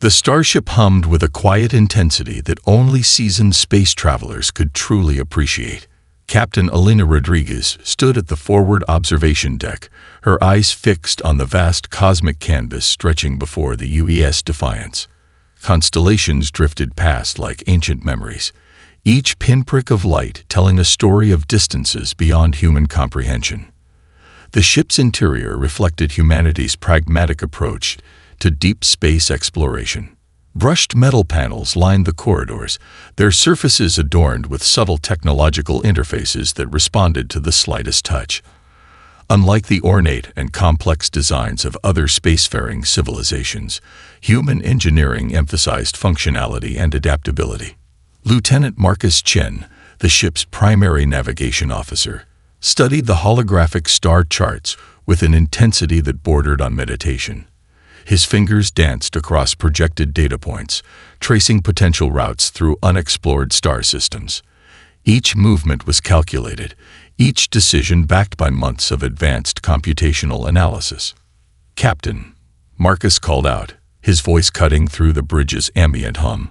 The starship hummed with a quiet intensity that only seasoned space travelers could truly appreciate. Captain Elena Rodriguez stood at the forward observation deck, her eyes fixed on the vast cosmic canvas stretching before the UES Defiance. Constellations drifted past like ancient memories, each pinprick of light telling a story of distances beyond human comprehension. The ship's interior reflected humanity's pragmatic approach to deep space exploration. Brushed metal panels lined the corridors, their surfaces adorned with subtle technological interfaces that responded to the slightest touch. Unlike the ornate and complex designs of other spacefaring civilizations, human engineering emphasized functionality and adaptability. Lieutenant Marcus Chen, the ship's primary navigation officer, studied the holographic star charts with an intensity that bordered on meditation. His fingers danced across projected data points, tracing potential routes through unexplored star systems. Each movement was calculated, each decision backed by months of advanced computational analysis. "Captain," Marcus called out, his voice cutting through the bridge's ambient hum.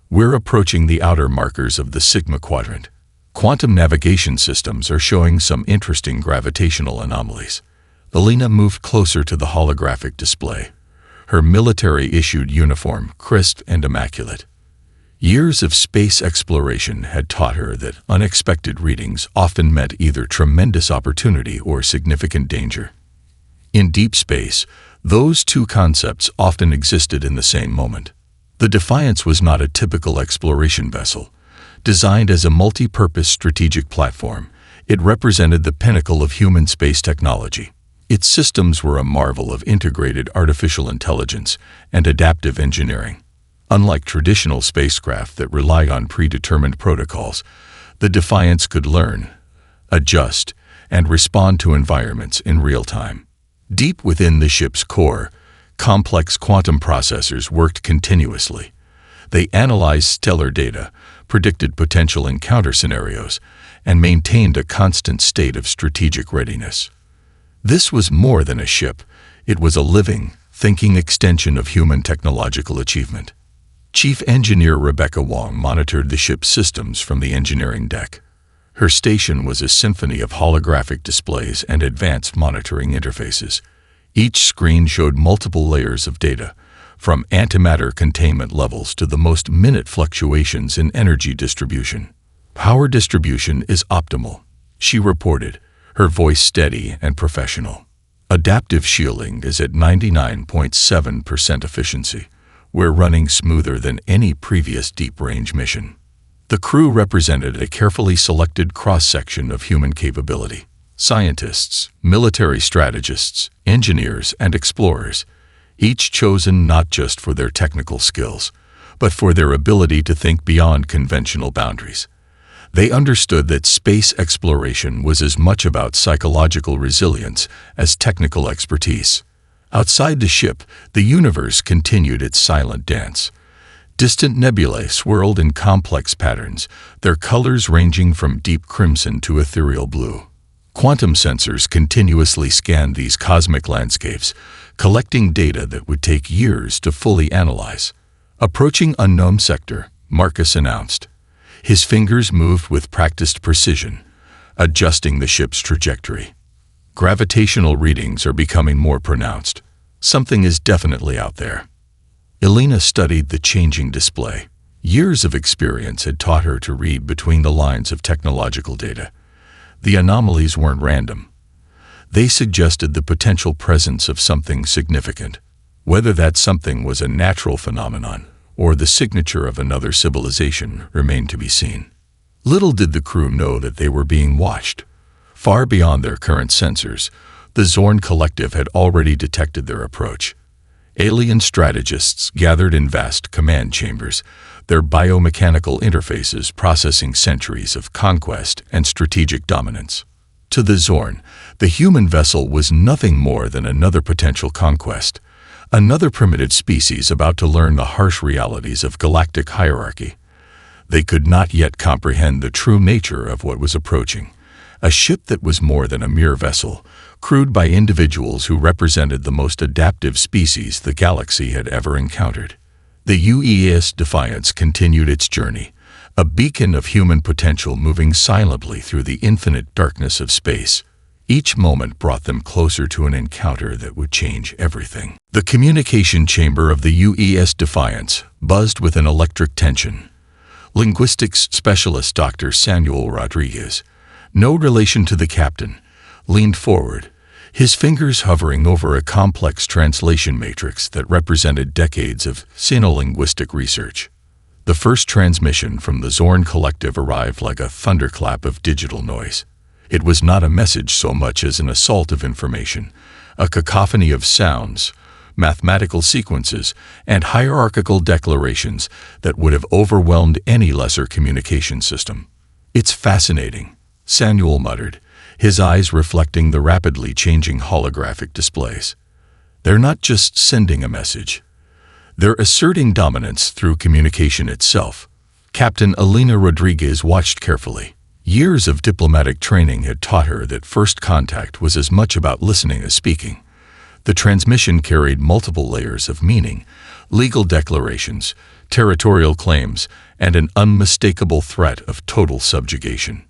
"We're approaching the outer markers of the Sigma Quadrant. Quantum navigation systems are showing some interesting gravitational anomalies." Elena moved closer to the holographic display, her military-issued uniform crisp and immaculate. Years of space exploration had taught her that unexpected readings often meant either tremendous opportunity or significant danger. In deep space, those two concepts often existed in the same moment. The Defiance was not a typical exploration vessel. Designed as a multi-purpose strategic platform, it represented the pinnacle of human space technology. Its systems were a marvel of integrated artificial intelligence and adaptive engineering. Unlike traditional spacecraft that rely on predetermined protocols, the Defiance could learn, adjust, and respond to environments in real time. Deep within the ship's core, complex quantum processors worked continuously. They analyzed stellar data, predicted potential encounter scenarios, and maintained a constant state of strategic readiness. This was more than a ship. It was a living, thinking extension of human technological achievement. Chief Engineer Rebecca Wong monitored the ship's systems from the engineering deck. Her station was a symphony of holographic displays and advanced monitoring interfaces. Each screen showed multiple layers of data, from antimatter containment levels to the most minute fluctuations in energy distribution. "Power distribution is optimal," she reported, her voice steady and professional. "Adaptive shielding is at 99.7% efficiency. We're running smoother than any previous deep-range mission." The crew represented a carefully selected cross-section of human capability. Scientists, military strategists, engineers, and explorers, each chosen not just for their technical skills, but for their ability to think beyond conventional boundaries. They understood that space exploration was as much about psychological resilience as technical expertise. Outside the ship, the universe continued its silent dance. Distant nebulae swirled in complex patterns, their colors ranging from deep crimson to ethereal blue. Quantum sensors continuously scanned these cosmic landscapes, collecting data that would take years to fully analyze. "Approaching unknown sector," Marcus announced. His fingers moved with practiced precision, adjusting the ship's trajectory. "Gravitational readings are becoming more pronounced. Something is definitely out there." Elena studied the changing display. Years of experience had taught her to read between the lines of technological data. The anomalies weren't random. They suggested the potential presence of something significant. Whether that something was a natural phenomenon or the signature of another civilization remained to be seen. Little did the crew know that they were being watched. Far beyond their current sensors, the Zorn Collective had already detected their approach. Alien strategists gathered in vast command chambers, their biomechanical interfaces processing centuries of conquest and strategic dominance. To the Zorn, the human vessel was nothing more than another potential conquest, another primitive species about to learn the harsh realities of galactic hierarchy. They could not yet comprehend the true nature of what was approaching, a ship that was more than a mere vessel, crewed by individuals who represented the most adaptive species the galaxy had ever encountered. The UES Defiance continued its journey, a beacon of human potential moving silently through the infinite darkness of space. Each moment brought them closer to an encounter that would change everything. The communication chamber of the UES Defiance buzzed with an electric tension. Linguistics specialist Dr. Samuel Rodriguez, no relation to the captain, leaned forward, his fingers hovering over a complex translation matrix that represented decades of sino-linguistic research. The first transmission from the Zorn Collective arrived like a thunderclap of digital noise. It was not a message so much as an assault of information, a cacophony of sounds, mathematical sequences, and hierarchical declarations that would have overwhelmed any lesser communication system. "It's fascinating," Samuel muttered, his eyes reflecting the rapidly changing holographic displays. "They're not just sending a message. They're asserting dominance through communication itself." Captain Alina Rodriguez watched carefully. Years of diplomatic training had taught her that first contact was as much about listening as speaking. The transmission carried multiple layers of meaning, legal declarations, territorial claims, and an unmistakable threat of total subjugation.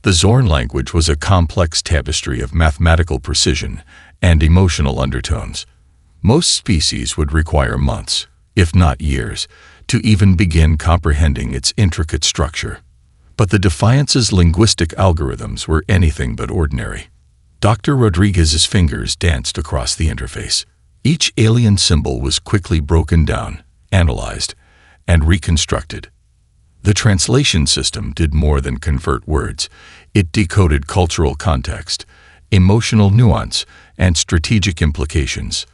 The Zorn language was a complex tapestry of mathematical precision and emotional undertones. Most species would require months, if not years, to even begin comprehending its intricate structure. But the Defiance's linguistic algorithms were anything but ordinary. Dr. Rodriguez's fingers danced across the interface. Each alien symbol was quickly broken down, analyzed, and reconstructed. The translation system did more than convert words. It decoded cultural context, emotional nuance, and strategic implications.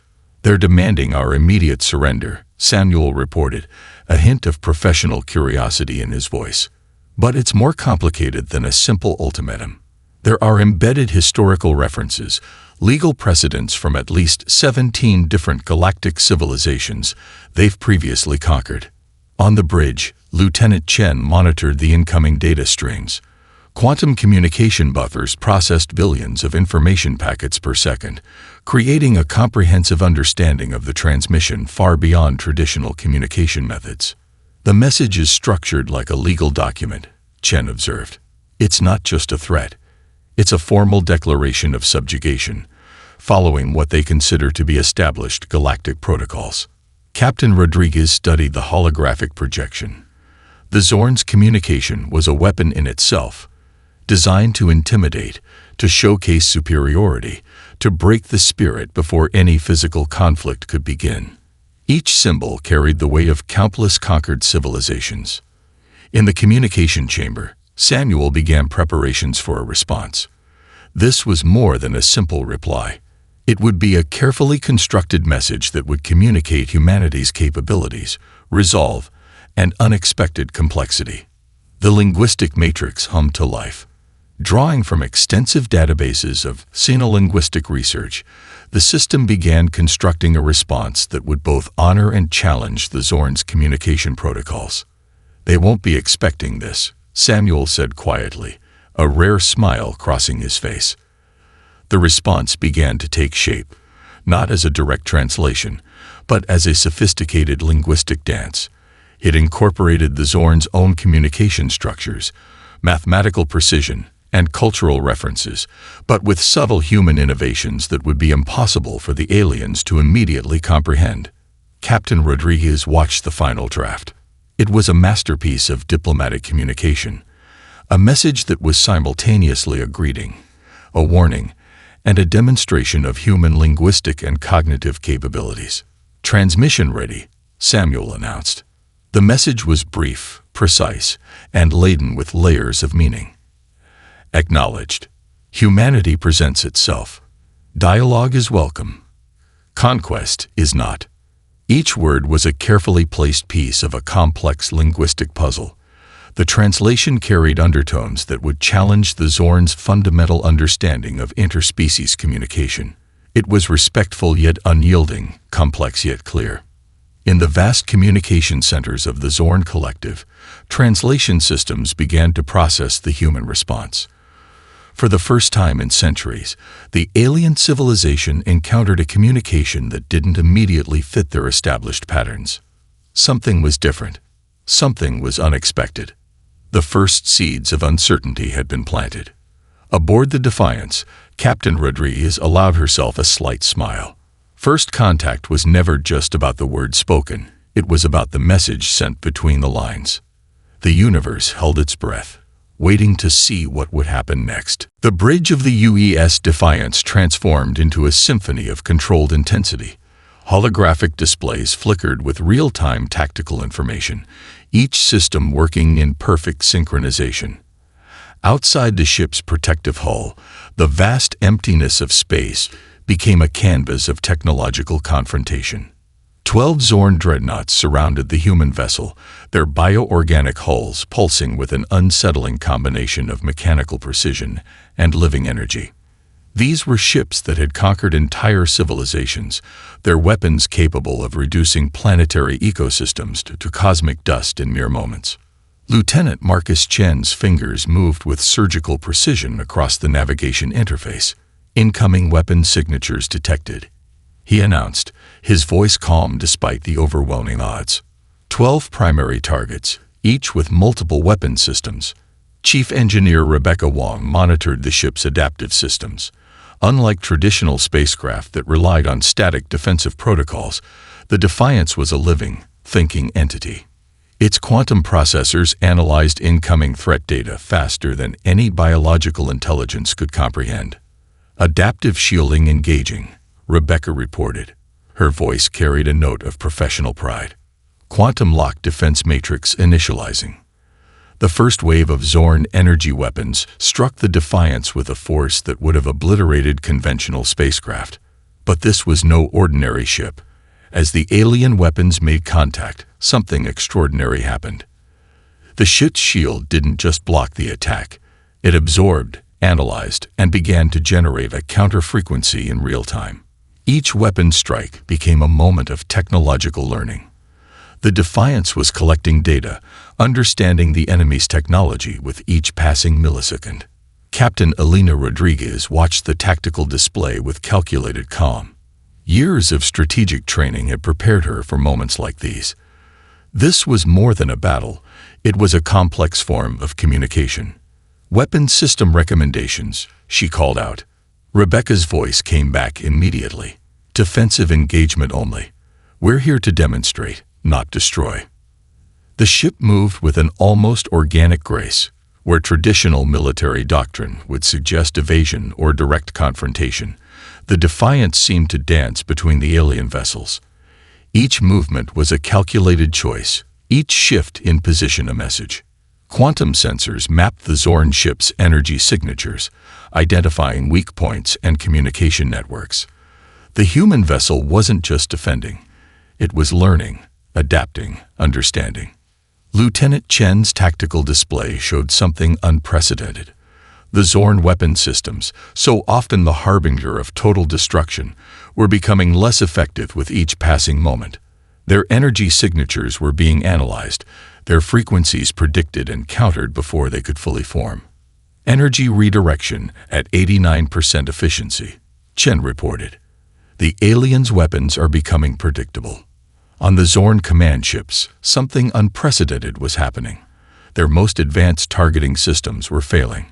"They're demanding our immediate surrender," Samuel reported, a hint of professional curiosity in his voice. "But it's more complicated than a simple ultimatum. There are embedded historical references, legal precedents from at least 17 different galactic civilizations they've previously conquered." On the bridge, Lieutenant Chen monitored the incoming data streams. Quantum communication buffers processed billions of information packets per second, creating a comprehensive understanding of the transmission far beyond traditional communication methods. "The message is structured like a legal document," Chen observed. "It's not just a threat. It's a formal declaration of subjugation, following what they consider to be established galactic protocols." Captain Rodriguez studied the holographic projection. The Zorn's communication was a weapon in itself, designed to intimidate, to showcase superiority, to break the spirit before any physical conflict could begin. Each symbol carried the weight of countless conquered civilizations. In the communication chamber, Samuel began preparations for a response. This was more than a simple reply. It would be a carefully constructed message that would communicate humanity's capabilities, resolve, and unexpected complexity. The linguistic matrix hummed to life. Drawing from extensive databases of sino-linguistic research, the system began constructing a response that would both honor and challenge the Zorn's communication protocols. "They won't be expecting this," Samuel said quietly, a rare smile crossing his face. The response began to take shape, not as a direct translation, but as a sophisticated linguistic dance. It incorporated the Zorn's own communication structures, mathematical precision, and cultural references, but with subtle human innovations that would be impossible for the aliens to immediately comprehend. Captain Rodriguez watched the final draft. It was a masterpiece of diplomatic communication, a message that was simultaneously a greeting, a warning, and a demonstration of human linguistic and cognitive capabilities. "Transmission ready," Samuel announced. The message was brief, precise, and laden with layers of meaning. Acknowledged. Humanity presents itself. Dialogue is welcome. Conquest is not. Each word was a carefully placed piece of a complex linguistic puzzle. The translation carried undertones that would challenge the Zorn's fundamental understanding of interspecies communication. It was respectful yet unyielding, complex yet clear. In the vast communication centers of the Zorn Collective, translation systems began to process the human response. For the first time in centuries, the alien civilization encountered a communication that didn't immediately fit their established patterns. Something was different. Something was unexpected. The first seeds of uncertainty had been planted. Aboard the Defiance, Captain Rodriguez allowed herself a slight smile. First contact was never just about the words spoken. It was about the message sent between the lines. The universe held its breath, waiting to see what would happen next. The bridge of the UES Defiance transformed into a symphony of controlled intensity. Holographic displays flickered with real-time tactical information, each system working in perfect synchronization. Outside the ship's protective hull, the vast emptiness of space became a canvas of technological confrontation. 12 Zorn dreadnoughts surrounded the human vessel, their bioorganic hulls pulsing with an unsettling combination of mechanical precision and living energy. These were ships that had conquered entire civilizations, their weapons capable of reducing planetary ecosystems to cosmic dust in mere moments. Lieutenant Marcus Chen's fingers moved with surgical precision across the navigation interface. Incoming weapon signatures detected, he announced, his voice calm despite the overwhelming odds. 12 primary targets, each with multiple weapon systems. Chief Engineer Rebecca Wong monitored the ship's adaptive systems. Unlike traditional spacecraft that relied on static defensive protocols, the Defiance was a living, thinking entity. Its quantum processors analyzed incoming threat data faster than any biological intelligence could comprehend. Adaptive shielding engaging, Rebecca reported. Her voice carried a note of professional pride. Quantum lock defense matrix initializing. The first wave of Zorn energy weapons struck the Defiance with a force that would have obliterated conventional spacecraft. But this was no ordinary ship. As the alien weapons made contact, something extraordinary happened. The ship's shield didn't just block the attack. It absorbed, analyzed, and began to generate a counter-frequency in real time. Each weapon strike became a moment of technological learning. The Defiance was collecting data, understanding the enemy's technology with each passing millisecond. Captain Elena Rodriguez watched the tactical display with calculated calm. Years of strategic training had prepared her for moments like these. This was more than a battle. It was a complex form of communication. "Weapon system recommendations," she called out. Rebecca's voice came back immediately. "Defensive engagement only. We're here to demonstrate, not destroy." The ship moved with an almost organic grace, where traditional military doctrine would suggest evasion or direct confrontation. The Defiance seemed to dance between the alien vessels. Each movement was a calculated choice, each shift in position a message. Quantum sensors mapped the Zorn ship's energy signatures, identifying weak points and communication networks. The human vessel wasn't just defending. It was learning, adapting, understanding. Lieutenant Chen's tactical display showed something unprecedented. The Zorn weapon systems, so often the harbinger of total destruction, were becoming less effective with each passing moment. Their energy signatures were being analyzed, their frequencies predicted and countered before they could fully form. "Energy redirection at 89% efficiency," Chen reported. "The aliens' weapons are becoming predictable." On the Zorn command ships, something unprecedented was happening. Their most advanced targeting systems were failing.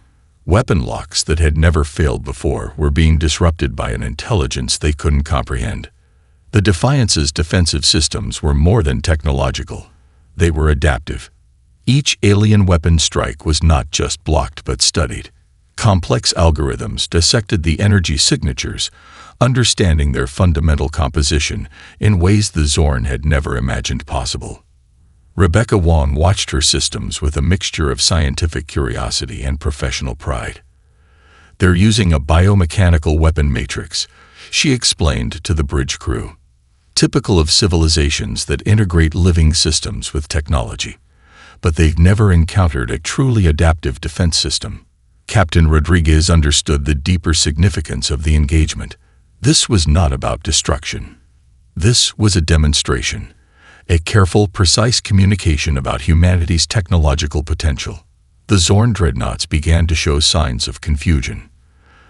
Weapon locks that had never failed before were being disrupted by an intelligence they couldn't comprehend. The Defiance's defensive systems were more than technological. They were adaptive. Each alien weapon strike was not just blocked but studied. Complex algorithms dissected the energy signatures, understanding their fundamental composition in ways the Zorn had never imagined possible. Rebecca Wong watched her systems with a mixture of scientific curiosity and professional pride. "They're using a biomechanical weapon matrix," she explained to the bridge crew. "Typical of civilizations that integrate living systems with technology. But they've never encountered a truly adaptive defense system." Captain Rodriguez understood the deeper significance of the engagement. This was not about destruction. This was a demonstration, a careful, precise communication about humanity's technological potential. The Zorn dreadnoughts began to show signs of confusion.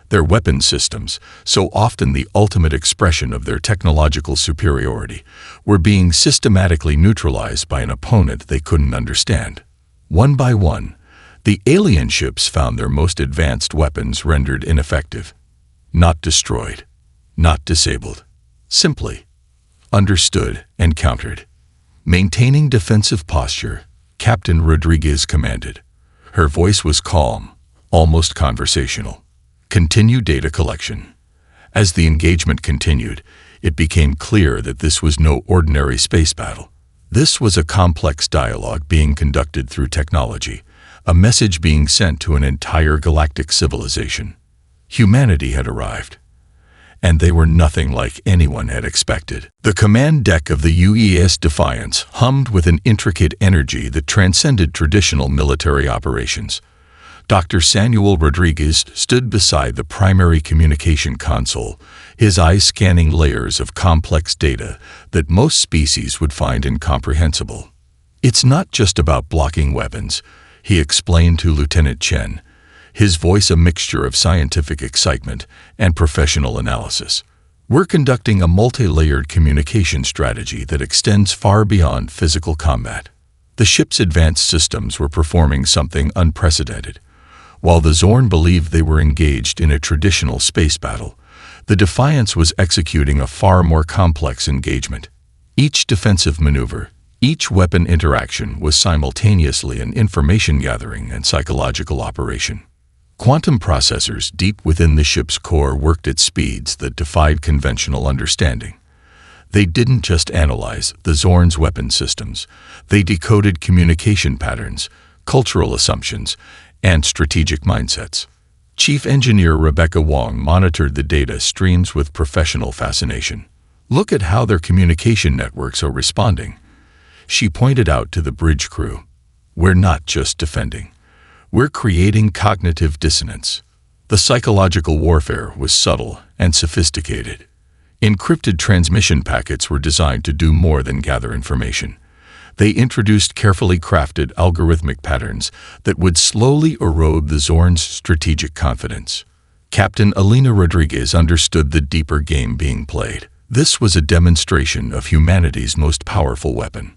Their weapon systems, so often the ultimate expression of their technological superiority, were being systematically neutralized by an opponent they couldn't understand. One by one, the alien ships found their most advanced weapons rendered ineffective. Not destroyed, not disabled, simply understood and countered. Maintaining defensive posture, Captain Rodriguez commanded. Her voice was calm, almost conversational. Continue data collection. As the engagement continued, it became clear that this was no ordinary space battle. This was a complex dialogue being conducted through technology, a message being sent to an entire galactic civilization. Humanity had arrived, and they were nothing like anyone had expected. The command deck of the UES Defiance hummed with an intricate energy that transcended traditional military operations. Dr. Samuel Rodriguez stood beside the primary communication console, his eyes scanning layers of complex data that most species would find incomprehensible. "It's not just about blocking weapons," he explained to Lieutenant Chen, his voice a mixture of scientific excitement and professional analysis. "We're conducting a multi-layered communication strategy that extends far beyond physical combat." The ship's advanced systems were performing something unprecedented. While the Zorn believed they were engaged in a traditional space battle, the Defiance was executing a far more complex engagement. Each defensive maneuver, each weapon interaction was simultaneously an information gathering and psychological operation. Quantum processors deep within the ship's core worked at speeds that defied conventional understanding. They didn't just analyze the Zorn's weapon systems, they decoded communication patterns, cultural assumptions, and strategic mindsets. Chief Engineer Rebecca Wong monitored the data streams with professional fascination. "Look at how their communication networks are responding," she pointed out to the bridge crew. "We're not just defending. We're creating cognitive dissonance." The psychological warfare was subtle and sophisticated. Encrypted transmission packets were designed to do more than gather information. They introduced carefully crafted algorithmic patterns that would slowly erode the Zorn's strategic confidence. Captain Alina Rodriguez understood the deeper game being played. This was a demonstration of humanity's most powerful weapon.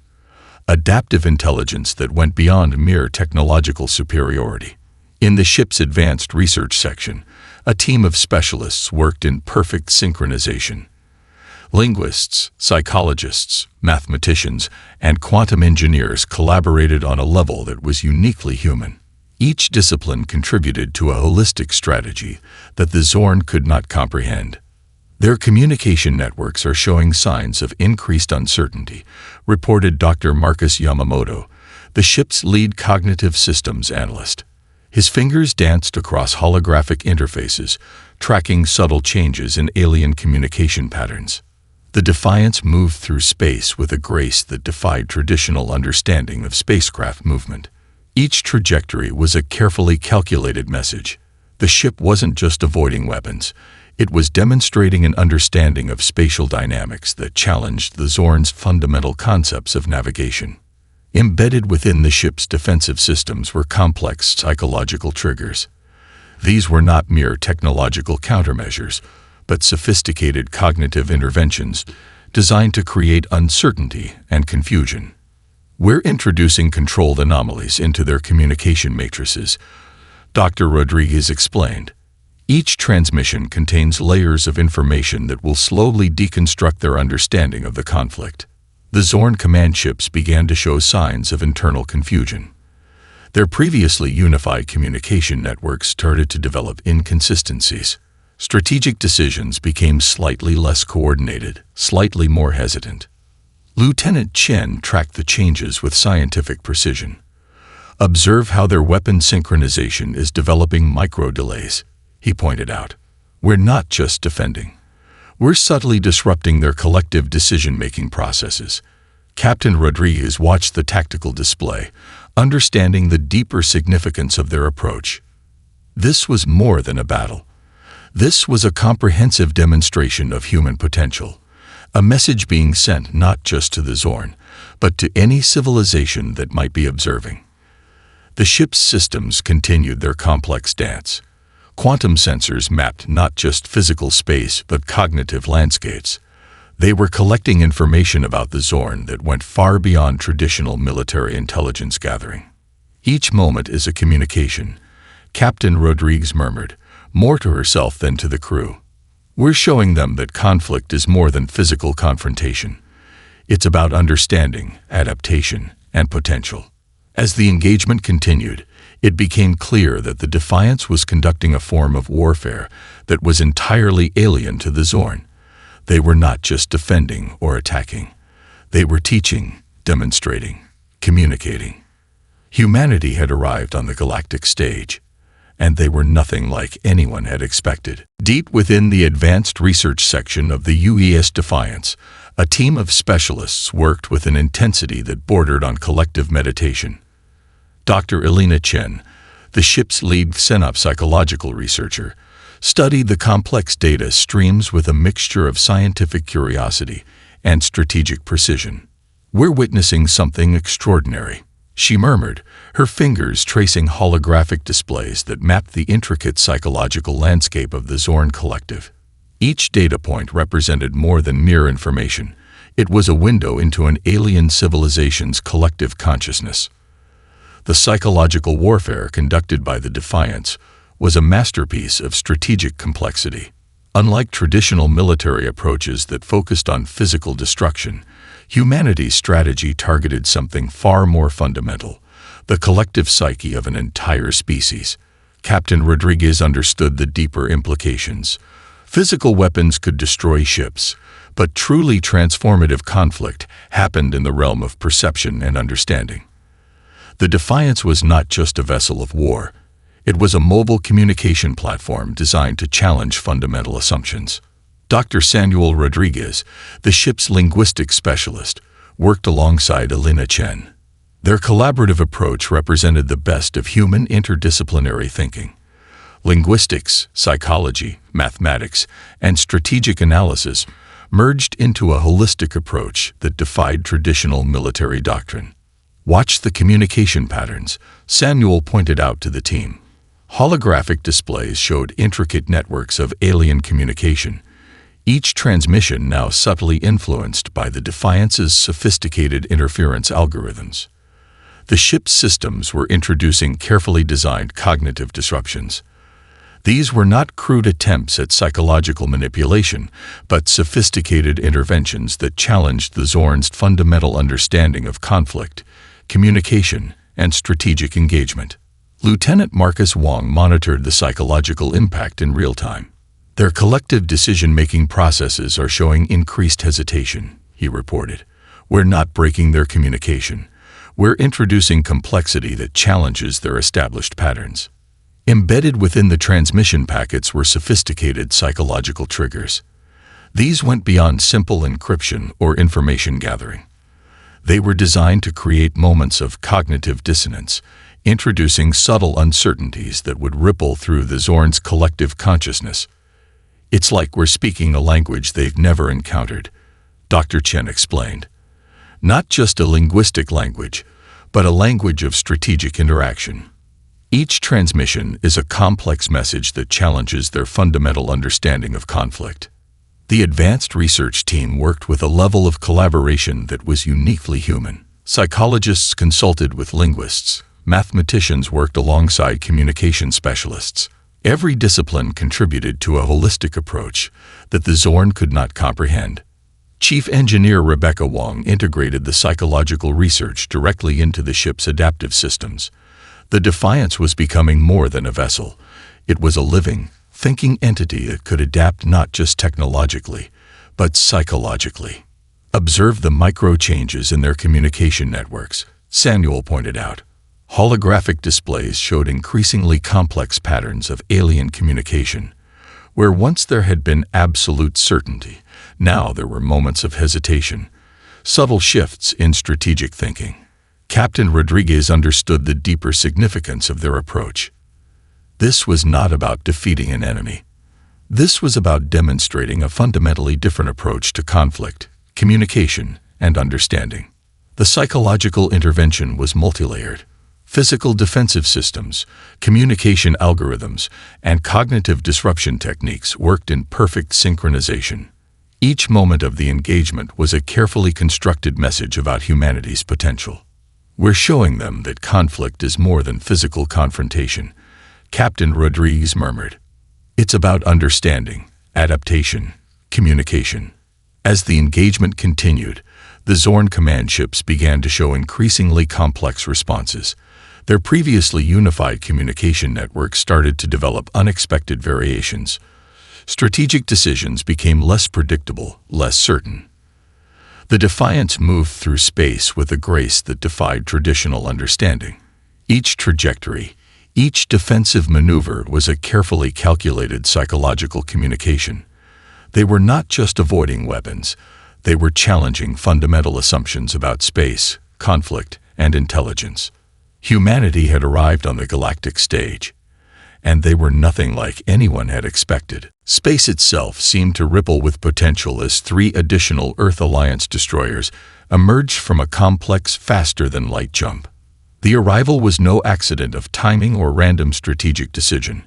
Adaptive intelligence that went beyond mere technological superiority. In the ship's advanced research section, a team of specialists worked in perfect synchronization. Linguists, psychologists, mathematicians, and quantum engineers collaborated on a level that was uniquely human. Each discipline contributed to a holistic strategy that the Zorn could not comprehend. "Their communication networks are showing signs of increased uncertainty," reported Dr. Marcus Yamamoto, the ship's lead cognitive systems analyst. His fingers danced across holographic interfaces, tracking subtle changes in alien communication patterns. The Defiance moved through space with a grace that defied traditional understanding of spacecraft movement. Each trajectory was a carefully calculated message. The ship wasn't just avoiding weapons. It was demonstrating an understanding of spatial dynamics that challenged the Zorn's fundamental concepts of navigation. Embedded within the ship's defensive systems were complex psychological triggers. These were not mere technological countermeasures, but sophisticated cognitive interventions designed to create uncertainty and confusion. "We're introducing controlled anomalies into their communication matrices," Dr. Rodriguez explained. "Each transmission contains layers of information that will slowly deconstruct their understanding of the conflict." The Zorn command ships began to show signs of internal confusion. Their previously unified communication networks started to develop inconsistencies. Strategic decisions became slightly less coordinated, slightly more hesitant. Lieutenant Chen tracked the changes with scientific precision. "Observe how their weapon synchronization is developing micro-delays," he pointed out. "We're not just defending. We're subtly disrupting their collective decision-making processes." Captain Rodriguez watched the tactical display, understanding the deeper significance of their approach. This was more than a battle. This was a comprehensive demonstration of human potential, a message being sent not just to the Zorn, but to any civilization that might be observing. The ship's systems continued their complex dance. Quantum sensors mapped not just physical space but cognitive landscapes. They were collecting information about the Zorn that went far beyond traditional military intelligence gathering. "Each moment is a communication," Captain Rodriguez murmured, more to herself than to the crew. "We're showing them that conflict is more than physical confrontation. It's about understanding, adaptation, and potential." As the engagement continued, it became clear that the Defiance was conducting a form of warfare that was entirely alien to the Zorn. They were not just defending or attacking. They were teaching, demonstrating, communicating. Humanity had arrived on the galactic stage, and they were nothing like anyone had expected. Deep within the advanced research section of the UES Defiance, a team of specialists worked with an intensity that bordered on collective meditation. Dr. Elena Chen, the ship's lead xenopsychological researcher, studied the complex data streams with a mixture of scientific curiosity and strategic precision. "We're witnessing something extraordinary," she murmured, her fingers tracing holographic displays that mapped the intricate psychological landscape of the Zorn collective. Each data point represented more than mere information. It was a window into an alien civilization's collective consciousness. The psychological warfare conducted by the Defiance was a masterpiece of strategic complexity. Unlike traditional military approaches that focused on physical destruction, humanity's strategy targeted something far more fundamental: the collective psyche of an entire species. Captain Rodriguez understood the deeper implications. Physical weapons could destroy ships, but truly transformative conflict happened in the realm of perception and understanding. The Defiance was not just a vessel of war. It was a mobile communication platform designed to challenge fundamental assumptions. Dr. Samuel Rodriguez, the ship's linguistics specialist, worked alongside Elena Chen. Their collaborative approach represented the best of human interdisciplinary thinking. Linguistics, psychology, mathematics, and strategic analysis merged into a holistic approach that defied traditional military doctrine. "Watch the communication patterns," Samuel pointed out to the team. Holographic displays showed intricate networks of alien communication, each transmission now subtly influenced by the Defiance's sophisticated interference algorithms. The ship's systems were introducing carefully designed cognitive disruptions. These were not crude attempts at psychological manipulation, but sophisticated interventions that challenged the Zorn's fundamental understanding of conflict, communication, and strategic engagement. Lieutenant Marcus Wong monitored the psychological impact in real time. "Their collective decision-making processes are showing increased hesitation," he reported. "We're not breaking their communication. We're introducing complexity that challenges their established patterns." Embedded within the transmission packets were sophisticated psychological triggers. These went beyond simple encryption or information gathering. They were designed to create moments of cognitive dissonance, introducing subtle uncertainties that would ripple through the Zorn's collective consciousness. "It's like we're speaking a language they've never encountered," Dr. Chen explained. "Not just a linguistic language, but a language of strategic interaction. Each transmission is a complex message that challenges their fundamental understanding of conflict." The advanced research team worked with a level of collaboration that was uniquely human. Psychologists consulted with linguists, mathematicians worked alongside communication specialists. Every discipline contributed to a holistic approach that the Zorn could not comprehend. Chief Engineer Rebecca Wong integrated the psychological research directly into the ship's adaptive systems. The Defiance was becoming more than a vessel. It was a living, thinking entity that could adapt not just technologically, but psychologically. "Observe the micro-changes in their communication networks," Samuel pointed out. Holographic displays showed increasingly complex patterns of alien communication. Where once there had been absolute certainty, now there were moments of hesitation, subtle shifts in strategic thinking. Captain Rodriguez understood the deeper significance of their approach. This was not about defeating an enemy. This was about demonstrating a fundamentally different approach to conflict, communication, and understanding. The psychological intervention was multilayered. Physical defensive systems, communication algorithms, and cognitive disruption techniques worked in perfect synchronization. Each moment of the engagement was a carefully constructed message about humanity's potential. "We're showing them that conflict is more than physical confrontation," Captain Rodriguez murmured. "It's about understanding, adaptation, communication." As the engagement continued, the Zorn command ships began to show increasingly complex responses. Their previously unified communication networks started to develop unexpected variations. Strategic decisions became less predictable, less certain. The Defiance moved through space with a grace that defied traditional understanding. Each trajectory, each defensive maneuver was a carefully calculated psychological communication. They were not just avoiding weapons, they were challenging fundamental assumptions about space, conflict, and intelligence. Humanity had arrived on the galactic stage, and they were nothing like anyone had expected. Space itself seemed to ripple with potential as 3 additional Earth Alliance destroyers emerged from a complex, faster-than-light jump. The arrival was no accident of timing or random strategic decision.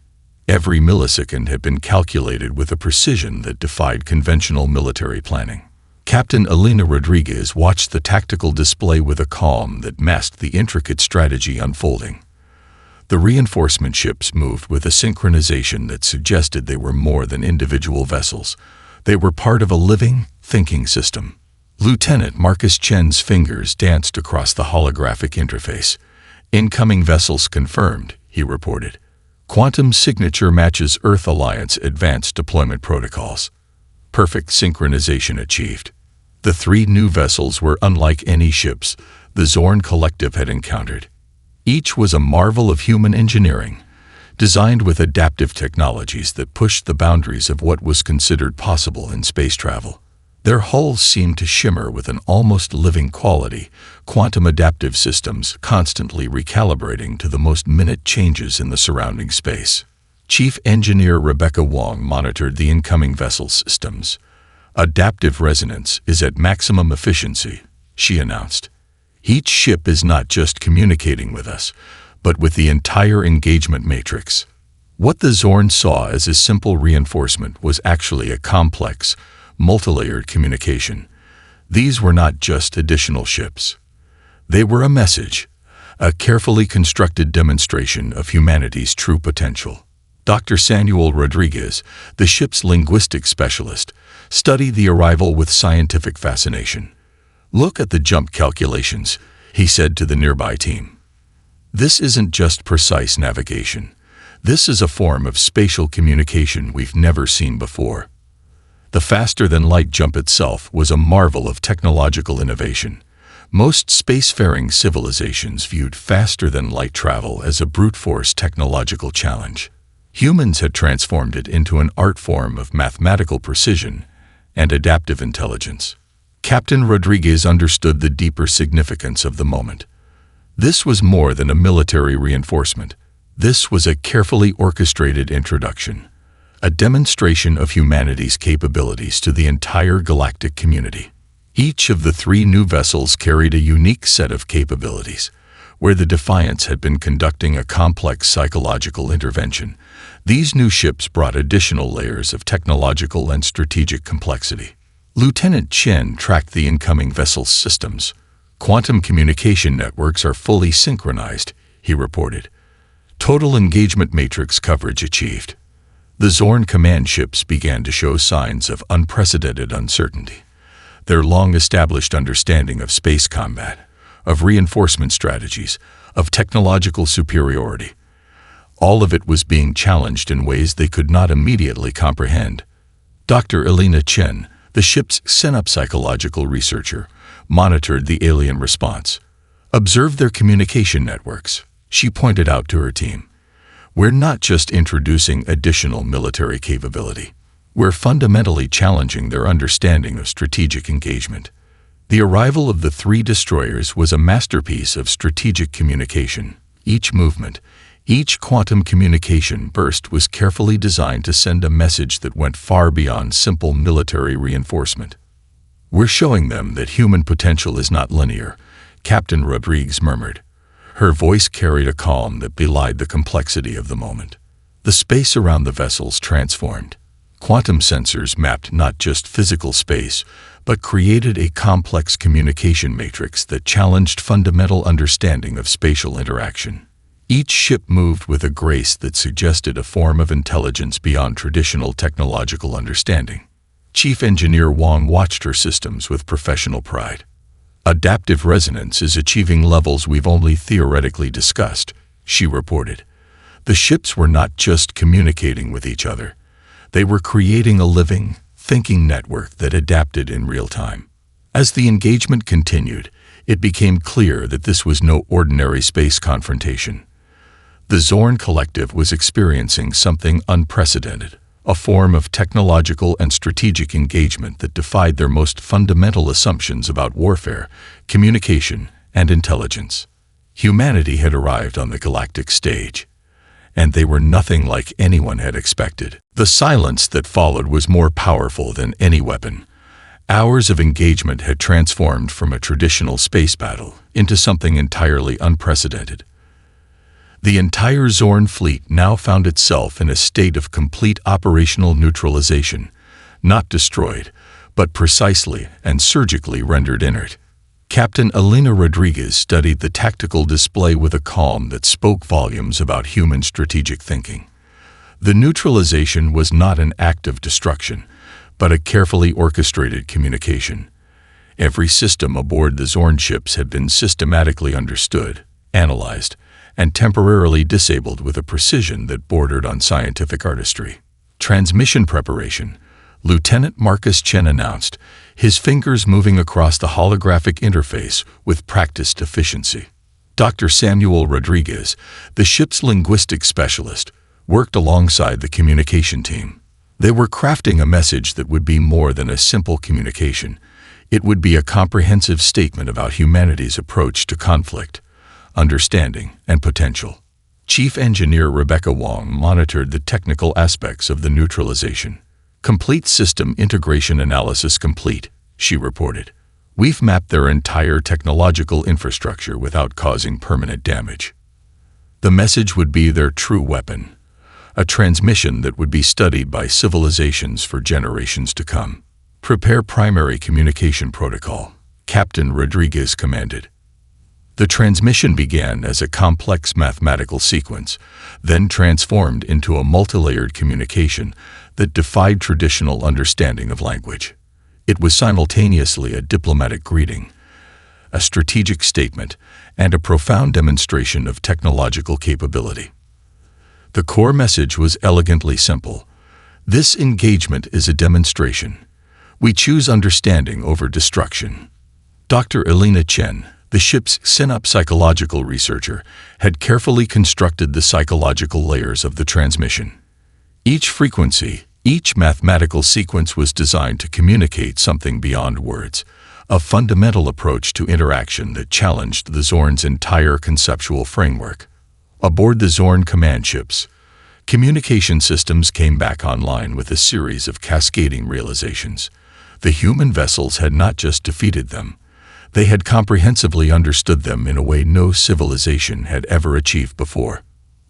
Every millisecond had been calculated with a precision that defied conventional military planning. Captain Elena Rodriguez watched the tactical display with a calm that masked the intricate strategy unfolding. The reinforcement ships moved with a synchronization that suggested they were more than individual vessels. They were part of a living, thinking system. Lieutenant Marcus Chen's fingers danced across the holographic interface. "Incoming vessels confirmed," he reported. "Quantum signature matches Earth Alliance advanced deployment protocols. Perfect synchronization achieved." The 3 new vessels were unlike any ships the Zorn Collective had encountered. Each was a marvel of human engineering, designed with adaptive technologies that pushed the boundaries of what was considered possible in space travel. Their hulls seemed to shimmer with an almost living quality, quantum adaptive systems constantly recalibrating to the most minute changes in the surrounding space. Chief Engineer Rebecca Wong monitored the incoming vessel systems. "Adaptive resonance is at maximum efficiency," she announced. "Each ship is not just communicating with us, but with the entire engagement matrix." What the Zorn saw as a simple reinforcement was actually a complex, multilayered communication. These were not just additional ships. They were a message, a carefully constructed demonstration of humanity's true potential. Dr. Samuel Rodriguez, the ship's linguistic specialist, studied the arrival with scientific fascination. "Look at the jump calculations," he said to the nearby team. "This isn't just precise navigation. This is a form of spatial communication we've never seen before." The faster-than-light jump itself was a marvel of technological innovation. Most spacefaring civilizations viewed faster-than-light travel as a brute-force technological challenge. Humans had transformed it into an art form of mathematical precision and adaptive intelligence. Captain Rodriguez understood the deeper significance of the moment. This was more than a military reinforcement. This was a carefully orchestrated introduction, a demonstration of humanity's capabilities to the entire galactic community. Each of the 3 new vessels carried a unique set of capabilities. Where the Defiance had been conducting a complex psychological intervention, these new ships brought additional layers of technological and strategic complexity. Lieutenant Chen tracked the incoming vessel systems. "Quantum communication networks are fully synchronized," he reported. "Total engagement matrix coverage achieved." The Zorn command ships began to show signs of unprecedented uncertainty. Their long-established understanding of space combat, of reinforcement strategies, of technological superiority. All of it was being challenged in ways they could not immediately comprehend. Dr. Elena Chen, the ship's psychological researcher, monitored the alien response. "Observe their communication networks," she pointed out to her team. "We're not just introducing additional military capability. We're fundamentally challenging their understanding of strategic engagement." The arrival of the 3 destroyers was a masterpiece of strategic communication. Each movement, each quantum communication burst was carefully designed to send a message that went far beyond simple military reinforcement. "We're showing them that human potential is not linear," Captain Rodriguez murmured. Her voice carried a calm that belied the complexity of the moment. The space around the vessels transformed. Quantum sensors mapped not just physical space, but created a complex communication matrix that challenged fundamental understanding of spatial interaction. Each ship moved with a grace that suggested a form of intelligence beyond traditional technological understanding. Chief Engineer Wang watched her systems with professional pride. "Adaptive resonance is achieving levels we've only theoretically discussed," she reported. The ships were not just communicating with each other. They were creating a living, thinking network that adapted in real time. As the engagement continued, it became clear that this was no ordinary space confrontation. The Zorn Collective was experiencing something unprecedented, a form of technological and strategic engagement that defied their most fundamental assumptions about warfare, communication, and intelligence. Humanity had arrived on the galactic stage, and they were nothing like anyone had expected. The silence that followed was more powerful than any weapon. Hours of engagement had transformed from a traditional space battle into something entirely unprecedented. The entire Zorn fleet now found itself in a state of complete operational neutralization, not destroyed, but precisely and surgically rendered inert. Captain Elena Rodriguez studied the tactical display with a calm that spoke volumes about human strategic thinking. The neutralization was not an act of destruction, but a carefully orchestrated communication. Every system aboard the Zorn ships had been systematically understood, analyzed, and temporarily disabled with a precision that bordered on scientific artistry. "Transmission preparation," Lieutenant Marcus Chen announced, his fingers moving across the holographic interface with practiced efficiency. Dr. Samuel Rodriguez, the ship's linguistic specialist, worked alongside the communication team. They were crafting a message that would be more than a simple communication. It would be a comprehensive statement about humanity's approach to conflict, understanding, and potential. Chief Engineer Rebecca Wong monitored the technical aspects of the neutralization. "Complete system integration analysis complete," she reported. "We've mapped their entire technological infrastructure without causing permanent damage." The message would be their true weapon, a transmission that would be studied by civilizations for generations to come. "Prepare primary communication protocol," Captain Rodriguez commanded. The transmission began as a complex mathematical sequence, then transformed into a multilayered communication that defied traditional understanding of language. It was simultaneously a diplomatic greeting, a strategic statement, and a profound demonstration of technological capability. The core message was elegantly simple. This engagement is a demonstration. We choose understanding over destruction. Dr. Elena Chen, the ship's synop psychological researcher, had carefully constructed the psychological layers of the transmission. Each frequency, each mathematical sequence was designed to communicate something beyond words, a fundamental approach to interaction that challenged the Zorn's entire conceptual framework. Aboard the Zorn command ships, communication systems came back online with a series of cascading realizations. The human vessels had not just defeated them, they had comprehensively understood them in a way no civilization had ever achieved before.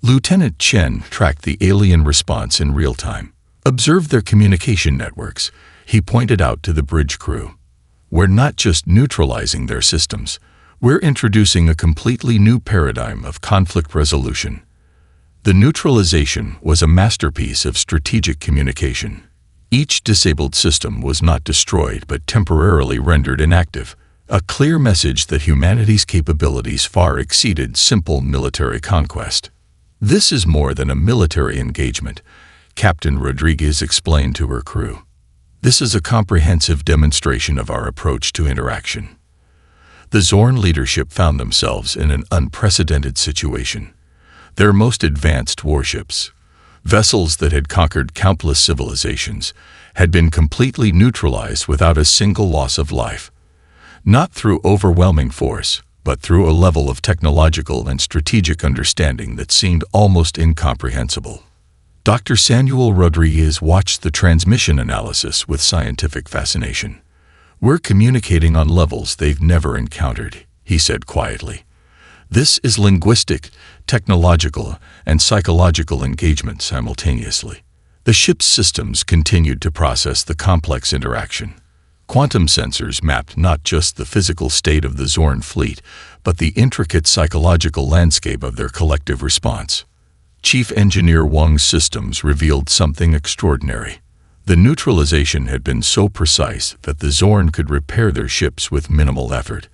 Lieutenant Chen tracked the alien response in real time. "Observe their communication networks," he pointed out to the bridge crew. "We're not just neutralizing their systems, we're introducing a completely new paradigm of conflict resolution." The neutralization was a masterpiece of strategic communication. Each disabled system was not destroyed but temporarily rendered inactive, a clear message that humanity's capabilities far exceeded simple military conquest. "This is more than a military engagement," Captain Rodriguez explained to her crew. "This is a comprehensive demonstration of our approach to interaction." The Zorn leadership found themselves in an unprecedented situation. Their most advanced warships, vessels that had conquered countless civilizations, had been completely neutralized without a single loss of life. Not through overwhelming force, but through a level of technological and strategic understanding that seemed almost incomprehensible. Dr. Samuel Rodriguez watched the transmission analysis with scientific fascination. "We're communicating on levels they've never encountered," he said quietly. This is linguistic, technological, and psychological engagement simultaneously. The ship's systems continued to process the complex interaction. Quantum sensors mapped not just the physical state of the Zorn fleet, but the intricate psychological landscape of their collective response. Chief Engineer Wang's systems revealed something extraordinary. The neutralization had been so precise that the Zorn could repair their ships with minimal effort.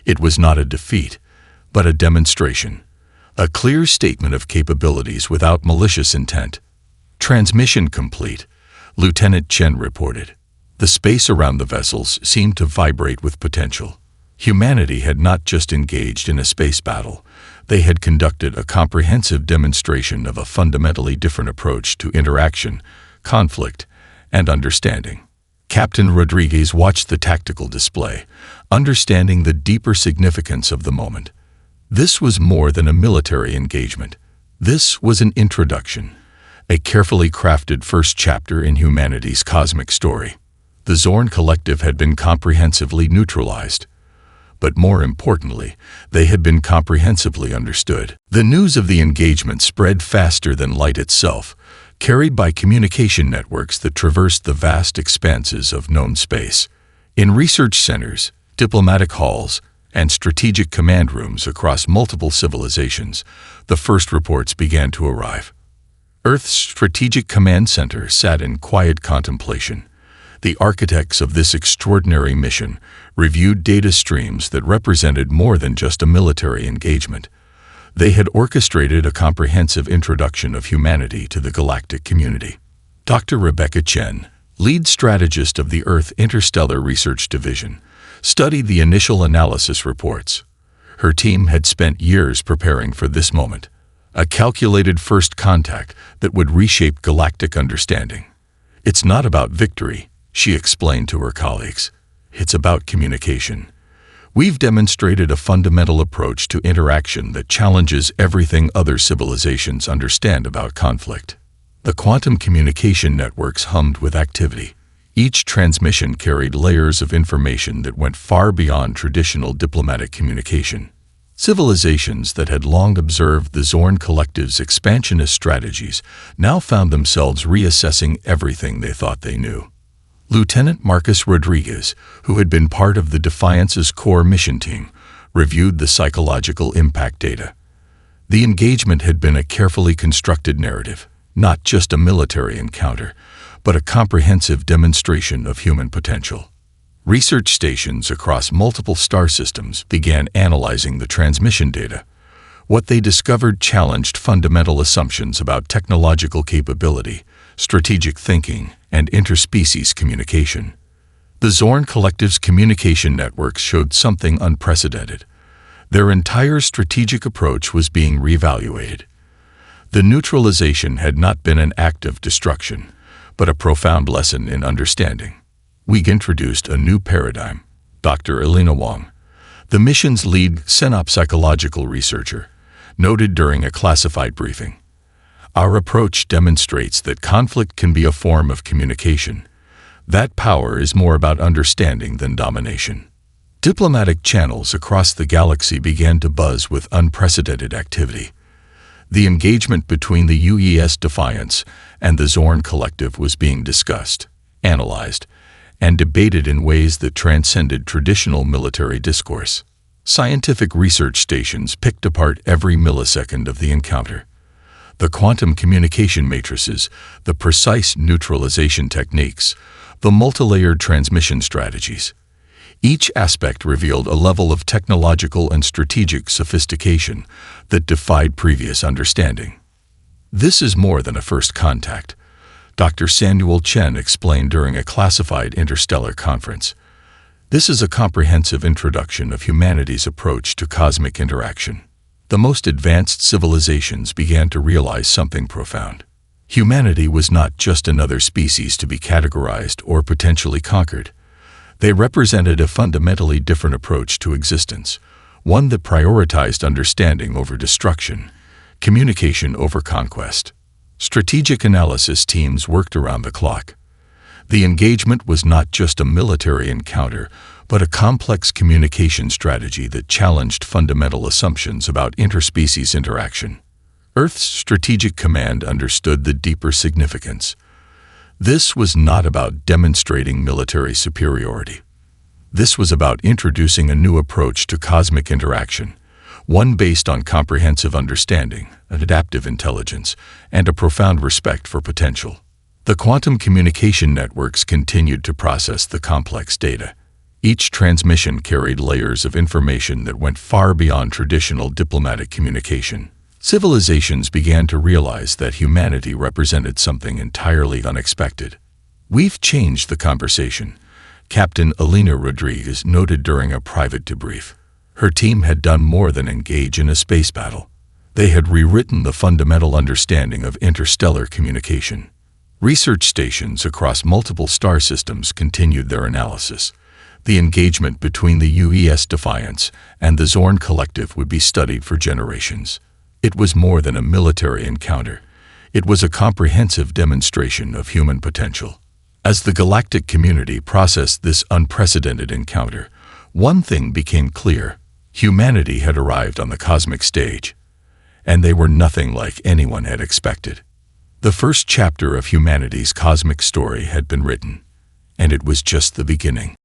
It was not a defeat, but a demonstration. A clear statement of capabilities without malicious intent. Transmission complete, Lieutenant Chen reported. The space around the vessels seemed to vibrate with potential. Humanity had not just engaged in a space battle. They had conducted a comprehensive demonstration of a fundamentally different approach to interaction, conflict, and understanding. Captain Rodriguez watched the tactical display, understanding the deeper significance of the moment. This was more than a military engagement. This was an introduction, a carefully crafted first chapter in humanity's cosmic story. The Zorn Collective had been comprehensively neutralized. But more importantly, they had been comprehensively understood. The news of the engagement spread faster than light itself, carried by communication networks that traversed the vast expanses of known space. In research centers, diplomatic halls, and strategic command rooms across multiple civilizations, the first reports began to arrive. Earth's Strategic Command Center sat in quiet contemplation. The architects of this extraordinary mission reviewed data streams that represented more than just a military engagement. They had orchestrated a comprehensive introduction of humanity to the galactic community. Dr. Rebecca Chen, lead strategist of the Earth Interstellar Research Division, studied the initial analysis reports. Her team had spent years preparing for this moment, a calculated first contact that would reshape galactic understanding. It's not about victory, she explained to her colleagues. It's about communication. We've demonstrated a fundamental approach to interaction that challenges everything other civilizations understand about conflict. The quantum communication networks hummed with activity. Each transmission carried layers of information that went far beyond traditional diplomatic communication. Civilizations that had long observed the Zorn Collective's expansionist strategies now found themselves reassessing everything they thought they knew. Lieutenant Marcus Rodriguez, who had been part of the Defiance's core mission team, reviewed the psychological impact data. The engagement had been a carefully constructed narrative, not just a military encounter, but a comprehensive demonstration of human potential. Research stations across multiple star systems began analyzing the transmission data. What they discovered challenged fundamental assumptions about technological capability, strategic thinking, and interspecies communication. The Zorn Collective's communication networks showed something unprecedented. Their entire strategic approach was being reevaluated. The neutralization had not been an act of destruction, but a profound lesson in understanding. We introduced a new paradigm, Dr. Elena Wang, the mission's lead xenopsychological researcher, noted during a classified briefing. Our approach demonstrates that conflict can be a form of communication. That power is more about understanding than domination. Diplomatic channels across the galaxy began to buzz with unprecedented activity. The engagement between the UES Defiance and the Zorn Collective was being discussed, analyzed, and debated in ways that transcended traditional military discourse. Scientific research stations picked apart every millisecond of the encounter. The quantum communication matrices, the precise neutralization techniques, the multilayered transmission strategies. Each aspect revealed a level of technological and strategic sophistication that defied previous understanding. This is more than a first contact, Dr. Samuel Chen explained during a classified interstellar conference. This is a comprehensive introduction of humanity's approach to cosmic interaction. The most advanced civilizations began to realize something profound. Humanity was not just another species to be categorized or potentially conquered. They represented a fundamentally different approach to existence, one that prioritized understanding over destruction, communication over conquest. Strategic analysis teams worked around the clock. The engagement was not just a military encounter, but a complex communication strategy that challenged fundamental assumptions about interspecies interaction. Earth's Strategic Command understood the deeper significance. This was not about demonstrating military superiority. This was about introducing a new approach to cosmic interaction, one based on comprehensive understanding, adaptive intelligence, and a profound respect for potential. The quantum communication networks continued to process the complex data. Each transmission carried layers of information that went far beyond traditional diplomatic communication. Civilizations began to realize that humanity represented something entirely unexpected. "We've changed the conversation," Captain Alina Rodriguez noted during a private debrief. Her team had done more than engage in a space battle. They had rewritten the fundamental understanding of interstellar communication. Research stations across multiple star systems continued their analysis. The engagement between the UES Defiance and the Zorn Collective would be studied for generations. It was more than a military encounter. It was a comprehensive demonstration of human potential. As the galactic community processed this unprecedented encounter, one thing became clear: humanity had arrived on the cosmic stage, and they were nothing like anyone had expected. The first chapter of humanity's cosmic story had been written, and it was just the beginning.